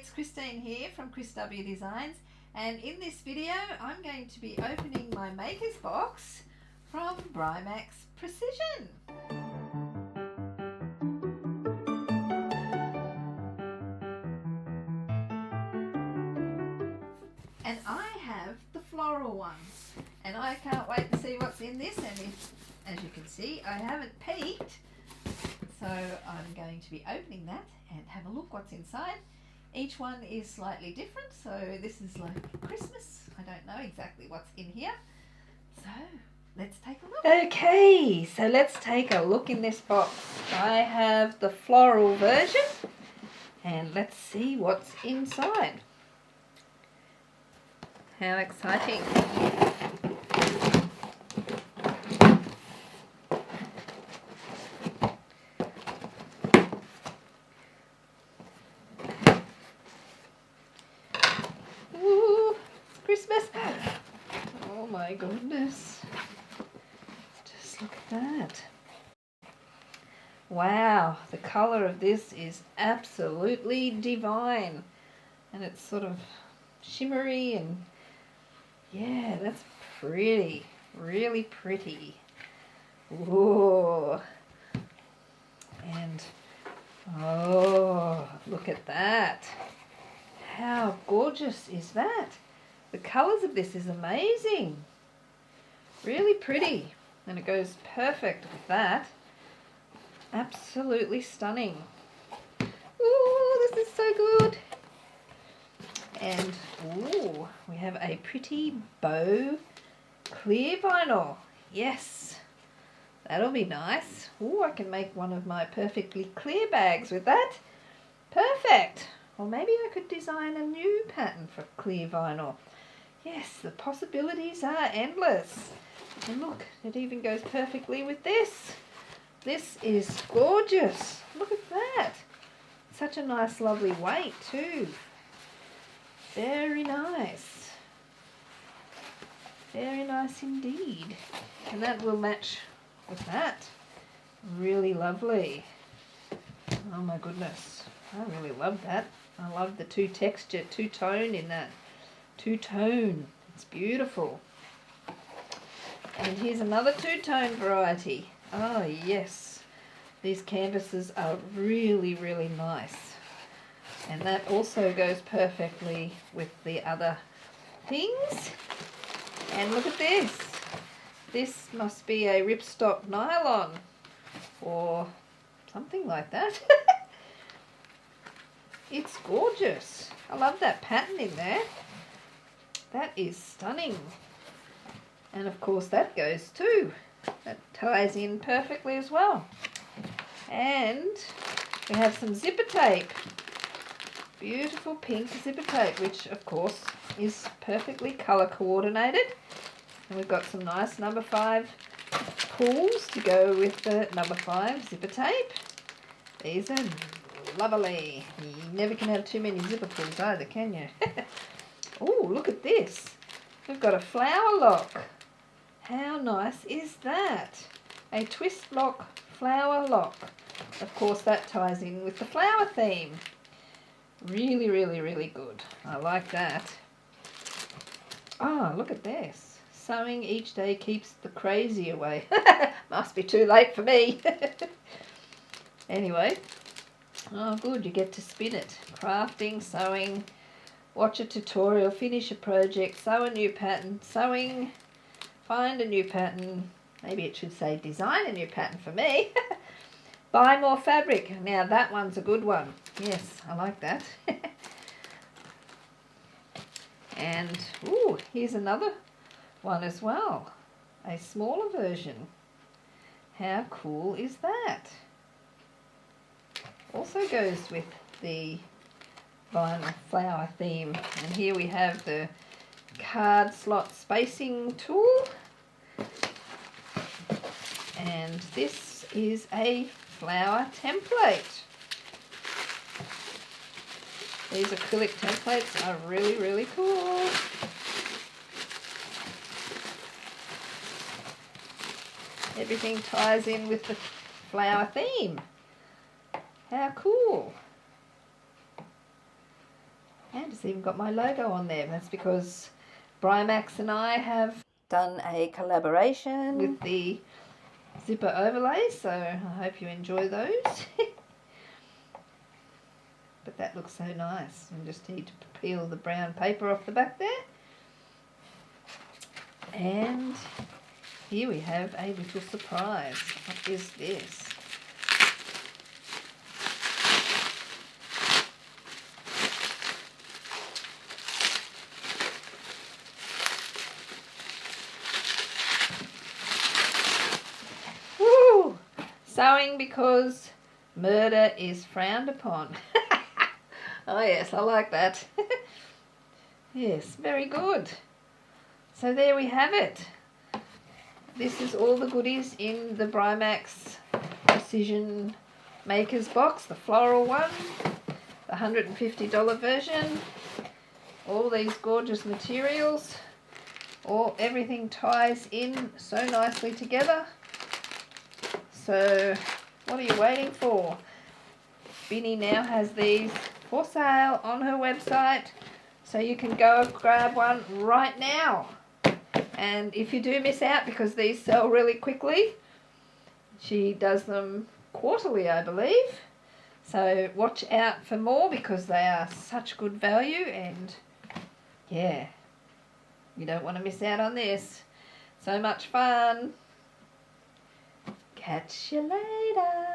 it's Christine here from Chris W Designs, and in this video I'm going to be opening my maker's box from Brymaxx Precision. And I have the floral ones, and I can't wait to see what's in this. And as you can see, I haven't peeked, so I'm going to be opening that and have a look what's inside. Each one is slightly different, so this is like Christmas. I don't know exactly what's in here, so let's take a look. Okay, so let's take a look in this box. I have the floral version, and let's see what's inside. How exciting. Ooh, it's Christmas. Oh my goodness. Just look at that. Wow, the colour of this is absolutely divine. And it's sort of shimmery and yeah, that's pretty, really pretty. Whoa. And, oh, look at that. How gorgeous is that? The colours of this is amazing. Really pretty. And it goes perfect with that. Absolutely stunning. Ooh, this is so good. And ooh, we have a pretty bow clear vinyl. Yes, that'll be nice. Ooh, I can make one of my perfectly clear bags with that. Perfect. Or maybe I could design a new pattern for clear vinyl. Yes, the possibilities are endless. And look, it even goes perfectly with this. This is gorgeous. Look at that. Such a nice, lovely weight too. Very nice. Very nice indeed. And that will match with that. Really lovely. Oh my goodness. I really love that. I love the two-tone in that. Two-tone. It's beautiful. And here's another two-tone variety. Oh yes. These canvases are really, really nice. And that also goes perfectly with the other things. And look at this. This must be a ripstop nylon or something like that. It's gorgeous. I love that pattern in there. That is stunning. And of course that goes too. That ties in perfectly as well. And we have some zipper tape. Beautiful pink zipper tape, which of course is perfectly colour coordinated. And we've got some nice number 5 pulls to go with the number 5 zipper tape. These are lovely. You never can have too many zipper pulls either, can you? Oh, look at this. We've got a flower lock. How nice is that? A twist lock flower lock. Of course that ties in with the flower theme. Really, really, really good. I like that. Oh, look at this. Sewing each day keeps the crazy away. Must be too late for me. Anyway. Oh, good. You get to spin it. Crafting, sewing, watch a tutorial, finish a project, sew a new pattern, sewing, find a new pattern. Maybe it should say design a new pattern for me. Buy more fabric. Now that one's a good one. Yes, I like that. And, ooh, here's another one as well. A smaller version. How cool is that? Also goes with the vinyl flower theme. And here we have the card slot spacing tool. And this is a flower template. These acrylic templates are really, really cool. Everything ties in with the flower theme. How cool. It's even got my logo on there. That's because Brymaxx and I have done a collaboration with the zipper overlays, so I hope you enjoy those. But that looks so nice. I just need to peel the brown paper off the back there. And here we have a little surprise. What is this? Woo! Sewing because murder is frowned upon. Oh yes, I like that. Yes, very good. So there we have it. This is all the goodies in the Brymaxx Precision Makers box, the floral one, the $150 version, all these gorgeous materials, everything ties in so nicely together. So what are you waiting for? Binny now has these for sale on her website, so you can go grab one right now. And if you do miss out, because these sell really quickly, she does them quarterly, I believe. So watch out for more, because they are such good value, and yeah, you don't want to miss out on this. So much fun. Catch you later.